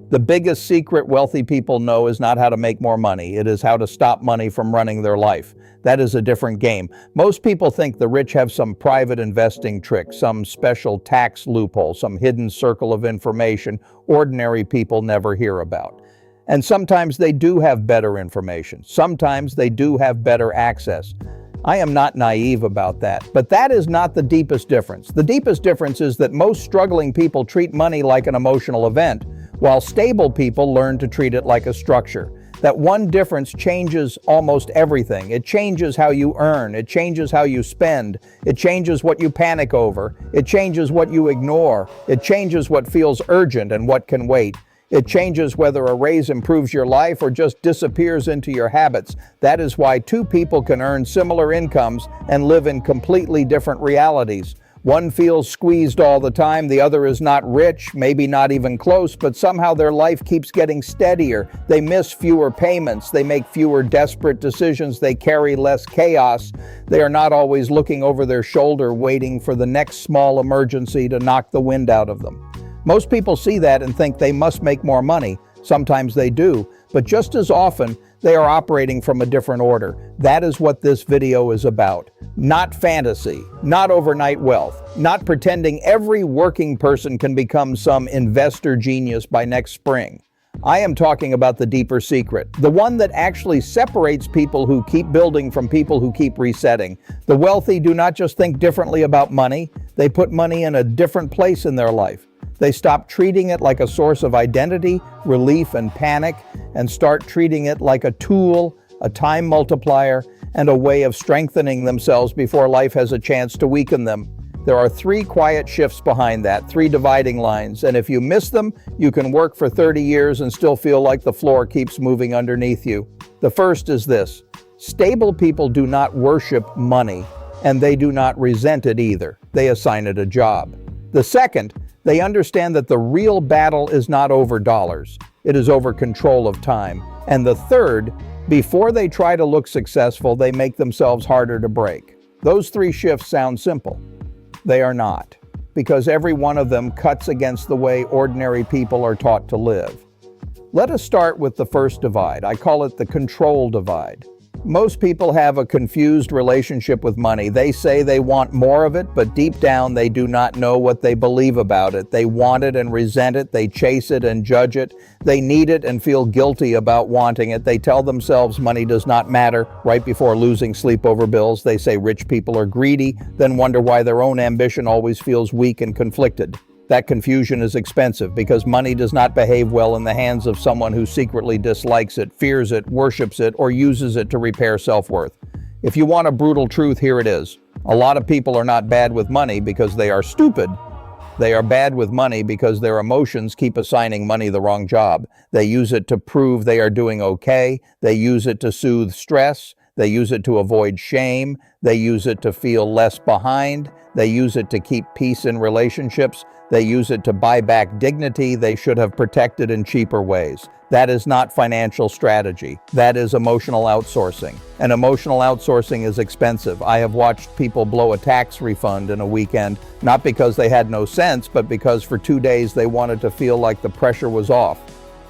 The biggest secret wealthy people know is not how to make more money. It is how to stop money from running their life. That is a different game. Most people think the rich have some private investing trick, some special tax loophole, some hidden circle of information ordinary people never hear about. And sometimes they do have better information. Sometimes they do have better access. I am not naive about that, but that is not the deepest difference. The deepest difference is that most struggling people treat money like an emotional event, while stable people learn to treat it like a structure. That one difference changes almost everything. It changes how you earn. It changes how you spend. It changes what you panic over. It changes what you ignore. It changes what feels urgent and what can wait. It changes whether a raise improves your life or just disappears into your habits. That is why two people can earn similar incomes and live in completely different realities. One feels squeezed all the time, the other is not rich, maybe not even close, but somehow their life keeps getting steadier. They miss fewer payments, they make fewer desperate decisions, they carry less chaos. They are not always looking over their shoulder waiting for the next small emergency to knock the wind out of them. Most people see that and think they must make more money. Sometimes they do, but just as often, they are operating from a different order. That is what this video is about. Not fantasy, not overnight wealth, not pretending every working person can become some investor genius by next spring. I am talking about the deeper secret, the one that actually separates people who keep building from people who keep resetting. The wealthy do not just think differently about money, they put money in a different place in their life. They stop treating it like a source of identity, relief, and panic, and start treating it like a tool, a time multiplier, and a way of strengthening themselves before life has a chance to weaken them. There are three quiet shifts behind that, three dividing lines, and if you miss them, you can work for 30 years and still feel like the floor keeps moving underneath you. The first is this: stable people do not worship money, and they do not resent it either. They assign it a job. The second, they understand that the real battle is not over dollars, it is over control of time. And the third, before they try to look successful, they make themselves harder to break. Those three shifts sound simple. They are not, because every one of them cuts against the way ordinary people are taught to live. Let us start with the first divide. I call it the control divide. Most people have a confused relationship with money. They say they want more of it, but deep down they do not know what they believe about it. They want it and resent it. They chase it and judge it. They need it and feel guilty about wanting it. They tell themselves money does not matter. Right before losing sleep over bills, they say rich people are greedy, then wonder why their own ambition always feels weak and conflicted. That confusion is expensive because money does not behave well in the hands of someone who secretly dislikes it, fears it, worships it, or uses it to repair self-worth. If you want a brutal truth, here it is. A lot of people are not bad with money because they are stupid. They are bad with money because their emotions keep assigning money the wrong job. They use it to prove they are doing okay. They use it to soothe stress. They use it to avoid shame. They use it to feel less behind. They use it to keep peace in relationships. They use it to buy back dignity they should have protected in cheaper ways. That is not financial strategy. That is emotional outsourcing. And emotional outsourcing is expensive. I have watched people blow a tax refund in a weekend, not because they had no sense, but because for 2 days they wanted to feel like the pressure was off.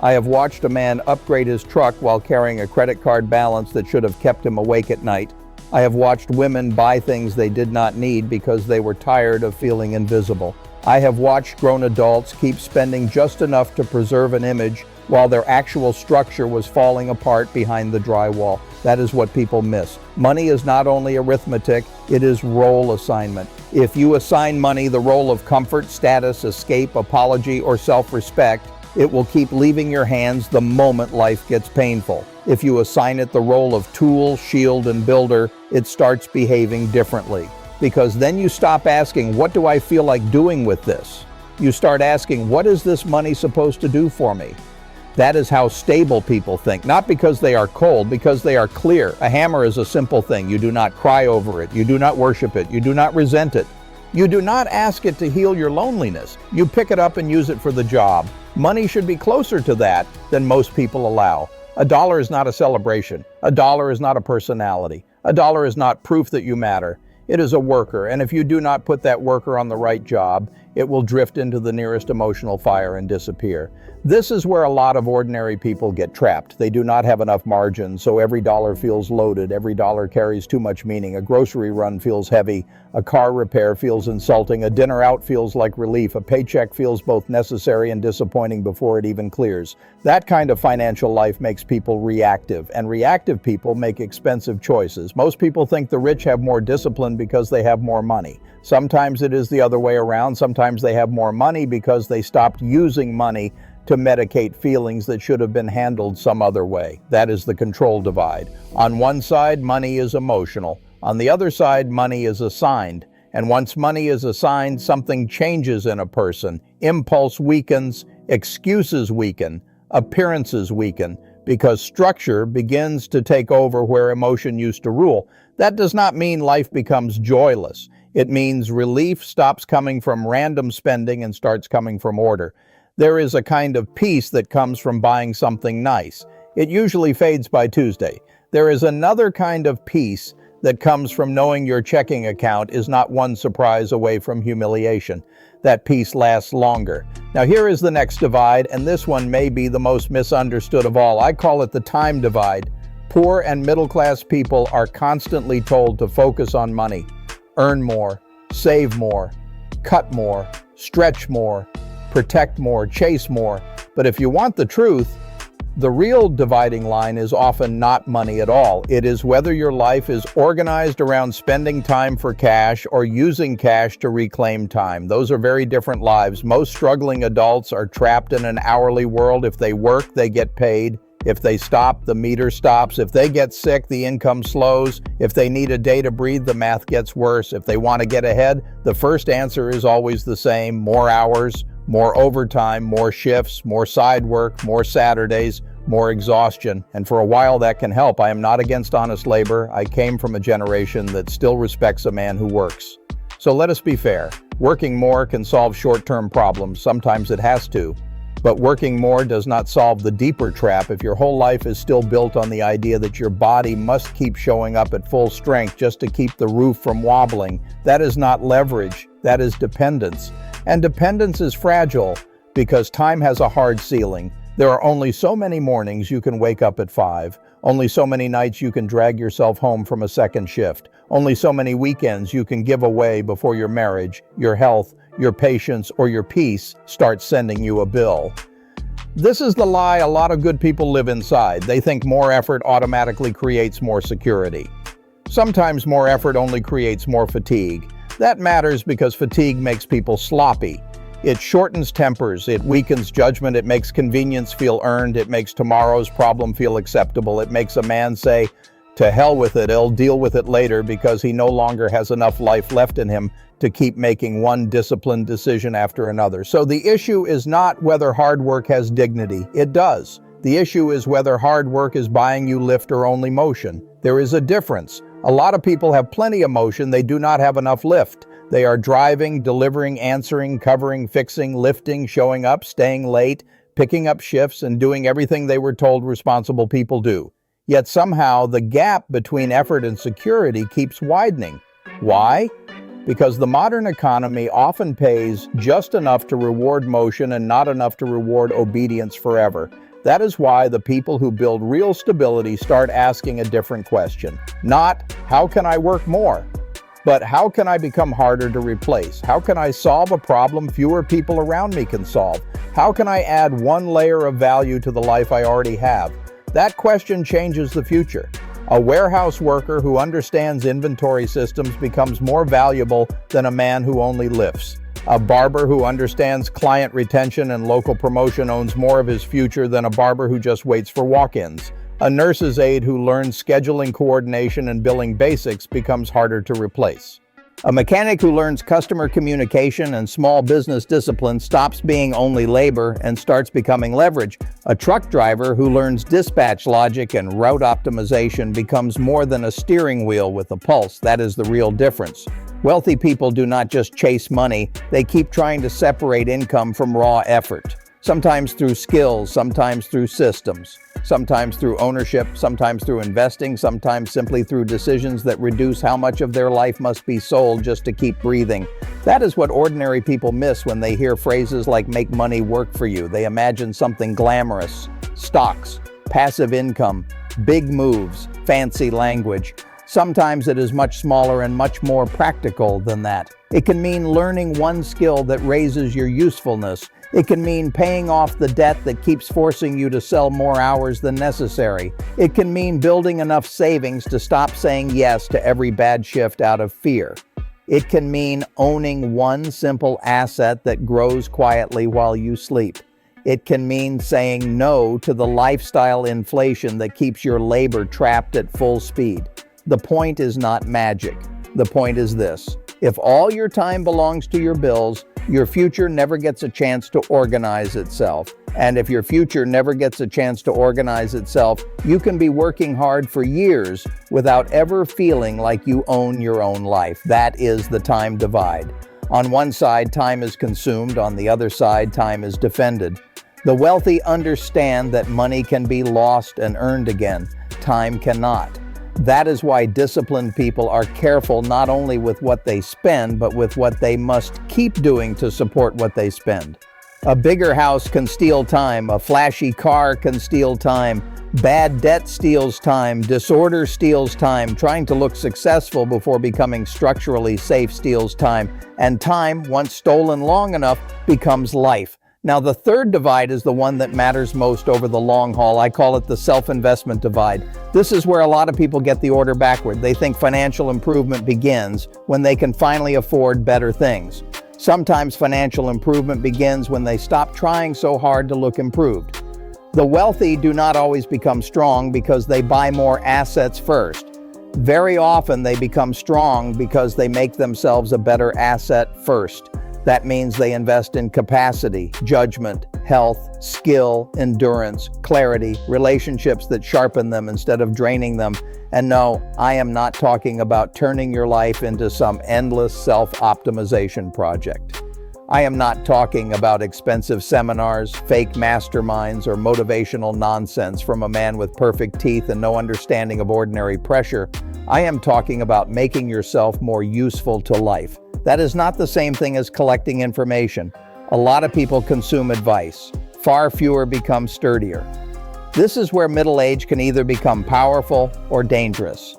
I have watched a man upgrade his truck while carrying a credit card balance that should have kept him awake at night. I have watched women buy things they did not need because they were tired of feeling invisible. I have watched grown adults keep spending just enough to preserve an image while their actual structure was falling apart behind the drywall. That is what people miss. Money is not only arithmetic, it is role assignment. If you assign money the role of comfort, status, escape, apology, or self-respect, it will keep leaving your hands the moment life gets painful. If you assign it the role of tool, shield, and builder, it starts behaving differently. Because then you stop asking, what do I feel like doing with this? You start asking, what is this money supposed to do for me? That is how stable people think, not because they are cold, because they are clear. A hammer is a simple thing. You do not cry over it. You do not worship it. You do not resent it. You do not ask it to heal your loneliness. You pick it up and use it for the job. Money should be closer to that than most people allow. A dollar is not a celebration. A dollar is not a personality. A dollar is not proof that you matter. It is a worker, and if you do not put that worker on the right job, it will drift into the nearest emotional fire and disappear. This is where a lot of ordinary people get trapped. They do not have enough margin, so every dollar feels loaded, every dollar carries too much meaning. A grocery run feels heavy, a car repair feels insulting, a dinner out feels like relief, a paycheck feels both necessary and disappointing before it even clears. That kind of financial life makes people reactive, and reactive people make expensive choices. Most people think the rich have more discipline because they have more money. Sometimes it is the other way around. Sometimes they have more money because they stopped using money to medicate feelings that should have been handled some other way. That is the control divide. On one side, money is emotional. On the other side, money is assigned. And once money is assigned, something changes in a person. Impulse weakens, excuses weaken, appearances weaken, because structure begins to take over where emotion used to rule. That does not mean life becomes joyless. It means relief stops coming from random spending and starts coming from order. There is a kind of peace that comes from buying something nice. It usually fades by Tuesday. There is another kind of peace that comes from knowing your checking account is not one surprise away from humiliation. That peace lasts longer. Now here is the next divide, and this one may be the most misunderstood of all. I call it the time divide. Poor and middle-class people are constantly told to focus on money, earn more, save more, cut more, stretch more, protect more, chase more. But if you want the truth, the real dividing line is often not money at all. It is whether your life is organized around spending time for cash or using cash to reclaim time. Those are very different lives. Most struggling adults are trapped in an hourly world. If they work, they get paid. If they stop, the meter stops. If they get sick, the income slows. If they need a day to breathe, the math gets worse. If they want to get ahead, the first answer is always the same: more hours, more overtime, more shifts, more side work, more Saturdays, more exhaustion. And for a while that can help. I am not against honest labor. I came from a generation that still respects a man who works. So let us be fair. Working more can solve short-term problems. Sometimes it has to. But working more does not solve the deeper trap. If your whole life is still built on the idea that your body must keep showing up at full strength just to keep the roof from wobbling, that is not leverage, that is dependence. And dependence is fragile because time has a hard ceiling. There are only so many mornings you can wake up at 5, only so many nights you can drag yourself home from a second shift, only so many weekends you can give away before your marriage, your health, your patience, or your peace starts sending you a bill. This is the lie a lot of good people live inside. They think more effort automatically creates more security. Sometimes more effort only creates more fatigue. That matters because fatigue makes people sloppy. It shortens tempers, it weakens judgment, it makes convenience feel earned, it makes tomorrow's problem feel acceptable, it makes a man say, "To hell with it, I'll deal with it later," because he no longer has enough life left in him to keep making one disciplined decision after another. So the issue is not whether hard work has dignity. It does. The issue is whether hard work is buying you lift or only motion. There is a difference. A lot of people have plenty of motion, they do not have enough lift. They are driving, delivering, answering, covering, fixing, lifting, showing up, staying late, picking up shifts, and doing everything they were told responsible people do. Yet somehow the gap between effort and security keeps widening. Why? Because the modern economy often pays just enough to reward motion and not enough to reward obedience forever. That is why the people who build real stability start asking a different question. Not, how can I work more? But how can I become harder to replace? How can I solve a problem fewer people around me can solve? How can I add one layer of value to the life I already have? That question changes the future. A warehouse worker who understands inventory systems becomes more valuable than a man who only lifts. A barber who understands client retention and local promotion owns more of his future than a barber who just waits for walk-ins. A nurse's aide who learns scheduling coordination and billing basics becomes harder to replace. A mechanic who learns customer communication and small business discipline stops being only labor and starts becoming leverage. A truck driver who learns dispatch logic and route optimization becomes more than a steering wheel with a pulse. That is the real difference. Wealthy people do not just chase money, they keep trying to separate income from raw effort. Sometimes through skills, sometimes through systems, sometimes through ownership, sometimes through investing, sometimes simply through decisions that reduce how much of their life must be sold just to keep breathing. That is what ordinary people miss when they hear phrases like "make money work for you." They imagine something glamorous: stocks, passive income, big moves, fancy language. Sometimes it is much smaller and much more practical than that. It can mean learning one skill that raises your usefulness. It can mean paying off the debt that keeps forcing you to sell more hours than necessary. It can mean building enough savings to stop saying yes to every bad shift out of fear. It can mean owning one simple asset that grows quietly while you sleep. It can mean saying no to the lifestyle inflation that keeps your labor trapped at full speed. The point is not magic. The point is this: if all your time belongs to your bills, your future never gets a chance to organize itself. And if your future never gets a chance to organize itself, you can be working hard for years without ever feeling like you own your own life. That is the time divide. On one side, time is consumed. On the other side, time is defended. The wealthy understand that money can be lost and earned again. Time cannot. That is why disciplined people are careful not only with what they spend, but with what they must keep doing to support what they spend. A bigger house can steal time. A flashy car can steal time. Bad debt steals time. Disorder steals time. Trying to look successful before becoming structurally safe steals time. And time, once stolen long enough, becomes life. Now, the third divide is the one that matters most over the long haul. I call it the self-investment divide. This is where a lot of people get the order backward. They think financial improvement begins when they can finally afford better things. Sometimes financial improvement begins when they stop trying so hard to look improved. The wealthy do not always become strong because they buy more assets first. Very often they become strong because they make themselves a better asset first. That means they invest in capacity, judgment, health, skill, endurance, clarity, relationships that sharpen them instead of draining them. And no, I am not talking about turning your life into some endless self-optimization project. I am not talking about expensive seminars, fake masterminds, or motivational nonsense from a man with perfect teeth and no understanding of ordinary pressure. I am talking about making yourself more useful to life. That is not the same thing as collecting information. A lot of people consume advice. Far fewer become sturdier. This is where middle age can either become powerful or dangerous.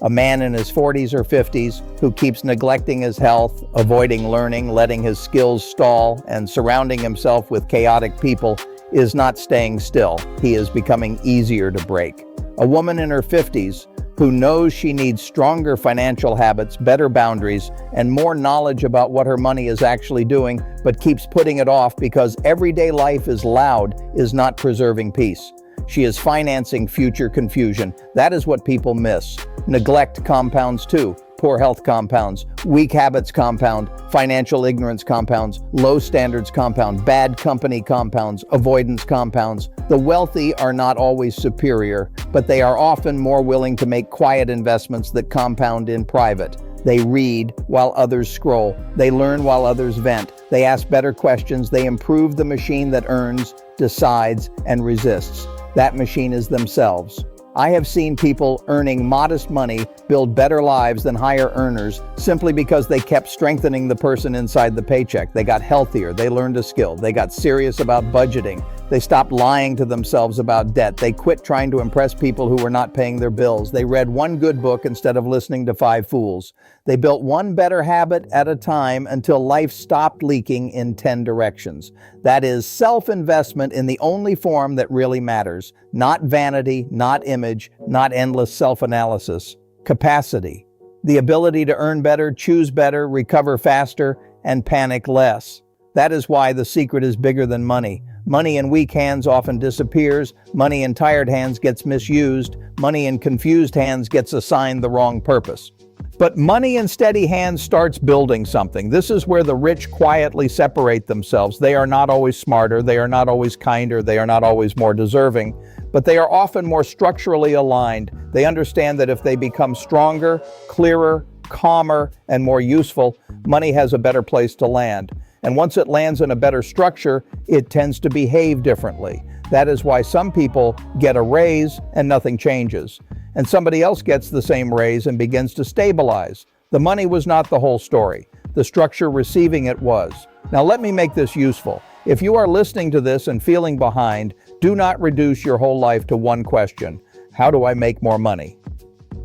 A man in his 40s or 50s who keeps neglecting his health, avoiding learning, letting his skills stall, and surrounding himself with chaotic people is not staying still. He is becoming easier to break. A woman in her 50s who knows she needs stronger financial habits, better boundaries, and more knowledge about what her money is actually doing, but keeps putting it off because everyday life is loud, is not preserving peace. She is financing future confusion. That is what people miss. Neglect compounds too. Poor health compounds, weak habits compound, financial ignorance compounds, low standards compound, bad company compounds, avoidance compounds. The wealthy are not always superior, but they are often more willing to make quiet investments that compound in private. They read while others scroll. They learn while others vent. They ask better questions. They improve the machine that earns, decides, and resists. That machine is themselves. I have seen people earning modest money build better lives than higher earners simply because they kept strengthening the person inside the paycheck. They got healthier, they learned a skill, they got serious about budgeting, they stopped lying to themselves about debt, they quit trying to impress people who were not paying their bills, they read one good book instead of listening to 5 fools. They built one better habit at a time until life stopped leaking in 10 directions. That is self-investment in the only form that really matters. Not vanity, not image, not endless self-analysis. Capacity. The ability to earn better, choose better, recover faster, and panic less. That is why the secret is bigger than money. Money in weak hands often disappears. Money in tired hands gets misused. Money in confused hands gets assigned the wrong purpose. But money in steady hands starts building something. This is where the rich quietly separate themselves. They are not always smarter, they are not always kinder, they are not always more deserving, but they are often more structurally aligned. They understand that if they become stronger, clearer, calmer, and more useful, money has a better place to land. And once it lands in a better structure, it tends to behave differently. That is why some people get a raise and nothing changes, and somebody else gets the same raise and begins to stabilize. The money was not the whole story. The structure receiving it was. Now let me make this useful. If you are listening to this and feeling behind, do not reduce your whole life to one question: how do I make more money?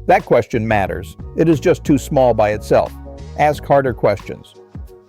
That question matters. It is just too small by itself. Ask harder questions.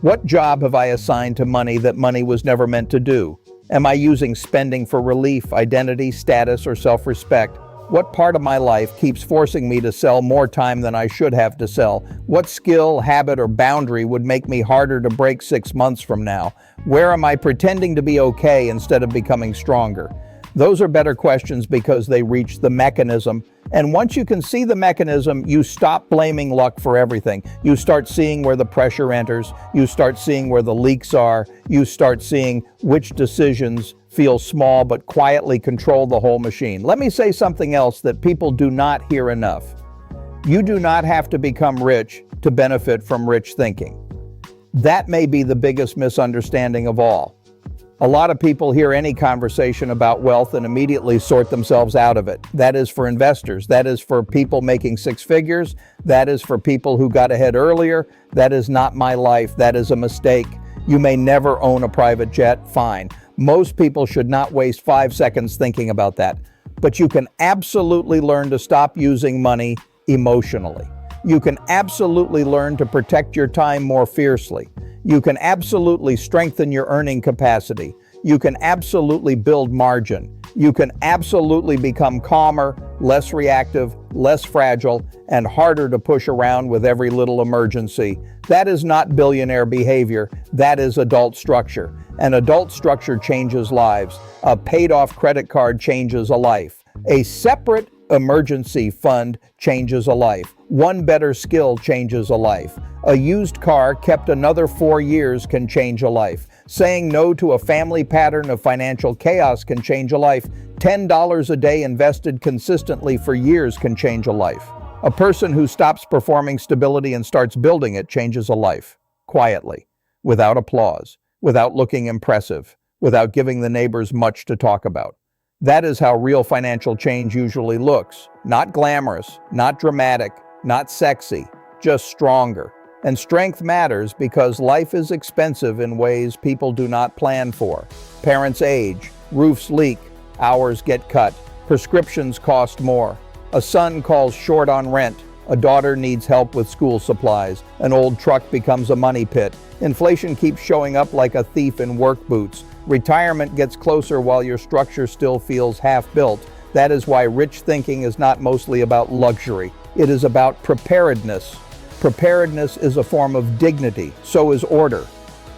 What job have I assigned to money that money was never meant to do? Am I using spending for relief, identity, status, or self-respect? What part of my life keeps forcing me to sell more time than I should have to sell? What skill, habit, or boundary would make me harder to break 6 months from now? Where am I pretending to be okay instead of becoming stronger? Those are better questions because they reach the mechanism. And once you can see the mechanism, you stop blaming luck for everything. You start seeing where the pressure enters. You start seeing where the leaks are. You start seeing which decisions feel small but quietly control the whole machine. Let me say something else that people do not hear enough. You do not have to become rich to benefit from rich thinking. That may be the biggest misunderstanding of all. A lot of people hear any conversation about wealth and immediately sort themselves out of it. That is for investors. That is for people making six figures. That is for people who got ahead earlier. That is not my life. That is a mistake. You may never own a private jet. Fine. Most people should not waste 5 seconds thinking about that. But you can absolutely learn to stop using money emotionally. You can absolutely learn to protect your time more fiercely. You can absolutely strengthen your earning capacity. You can absolutely build margin. You can absolutely become calmer, less reactive, less fragile, and harder to push around with every little emergency. That is not billionaire behavior. That is adult structure. An adult structure changes lives. A paid-off credit card changes a life. A separate emergency fund changes a life. One better skill changes a life. A used car kept another 4 years can change a life. Saying no to a family pattern of financial chaos can change a life. $10 a day invested consistently for years can change a life. A person who stops performing stability and starts building it changes a life. Quietly, without applause, without looking impressive, without giving the neighbors much to talk about. That is how real financial change usually looks. Not glamorous, not dramatic, not sexy, just stronger. And strength matters because life is expensive in ways people do not plan for. Parents age, roofs leak, hours get cut, prescriptions cost more. A son calls short on rent, a daughter needs help with school supplies, an old truck becomes a money pit. Inflation keeps showing up like a thief in work boots. Retirement gets closer while your structure still feels half-built. That is why rich thinking is not mostly about luxury. It is about preparedness. Preparedness is a form of dignity. So is order.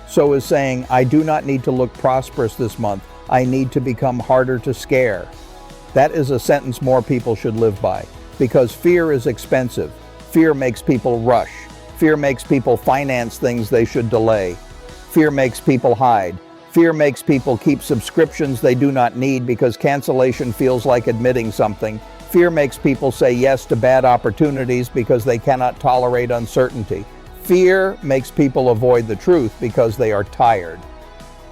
So is saying, I do not need to look prosperous this month. I need to become harder to scare. That is a sentence more people should live by. Because fear is expensive. Fear makes people rush. Fear makes people finance things they should delay. Fear makes people hide. Fear makes people keep subscriptions they do not need because cancellation feels like admitting something. Fear makes people say yes to bad opportunities because they cannot tolerate uncertainty. Fear makes people avoid the truth because they are tired.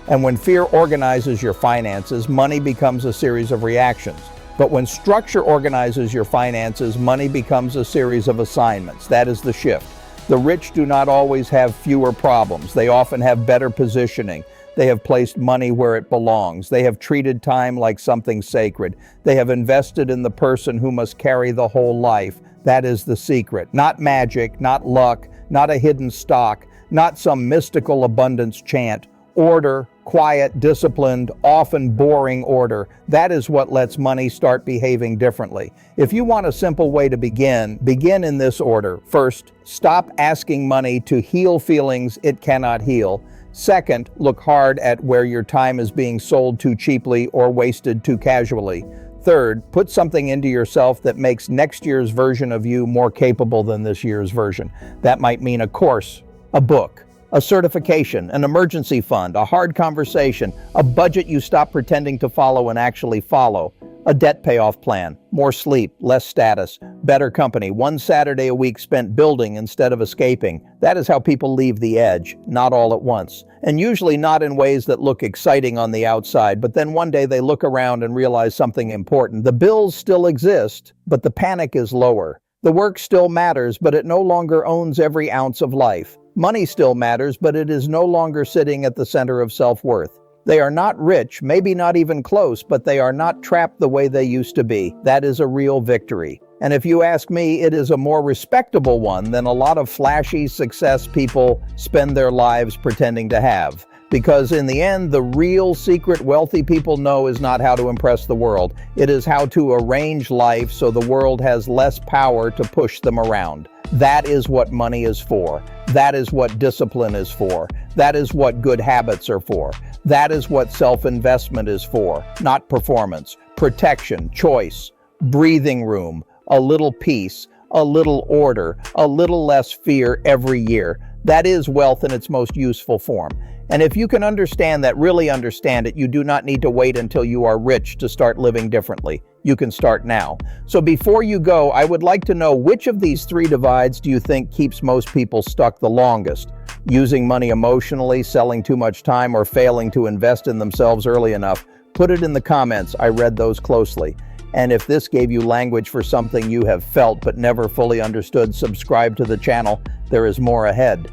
And when fear organizes your finances, money becomes a series of reactions. But when structure organizes your finances, money becomes a series of assignments. That is the shift. The rich do not always have fewer problems. They often have better positioning. They have placed money where it belongs. They have treated time like something sacred. They have invested in the person who must carry the whole life. That is the secret. Not magic, not luck, not a hidden stock, not some mystical abundance chant. Order, quiet, disciplined, often boring order. That is what lets money start behaving differently. If you want a simple way to begin in this order. First, stop asking money to heal feelings it cannot heal. Second, look hard at where your time is being sold too cheaply or wasted too casually. Third, put something into yourself that makes next year's version of you more capable than this year's version. That might mean a course, a book, a certification, an emergency fund, a hard conversation, a budget you stop pretending to follow and actually follow, A debt payoff plan, more sleep, less status, better company, one Saturday a week spent building instead of escaping. That is how people leave the edge, not all at once. And usually not in ways that look exciting on the outside, but then one day they look around and realize something important. The bills still exist, but the panic is lower. The work still matters, but it no longer owns every ounce of life. Money still matters, but it is no longer sitting at the center of self-worth. They are not rich, maybe not even close, but they are not trapped the way they used to be. That is a real victory. And if you ask me, it is a more respectable one than a lot of flashy success people spend their lives pretending to have. Because in the end, the real secret wealthy people know is not how to impress the world. It is how to arrange life so the world has less power to push them around. That is what money is for. That is what discipline is for. That is what good habits are for. That is what self-investment is for, not performance. Protection, choice, breathing room, a little peace, a little order, a little less fear every year. That is wealth in its most useful form. And if you can understand that, really understand it, you do not need to wait until you are rich to start living differently. You can start now. So before you go, I would like to know, which of these three divides do you think keeps most people stuck the longest? Using money emotionally, selling too much time, or failing to invest in themselves early enough? Put it in the comments. I read those closely. And if this gave you language for something you have felt but never fully understood, subscribe to the channel. There is more ahead.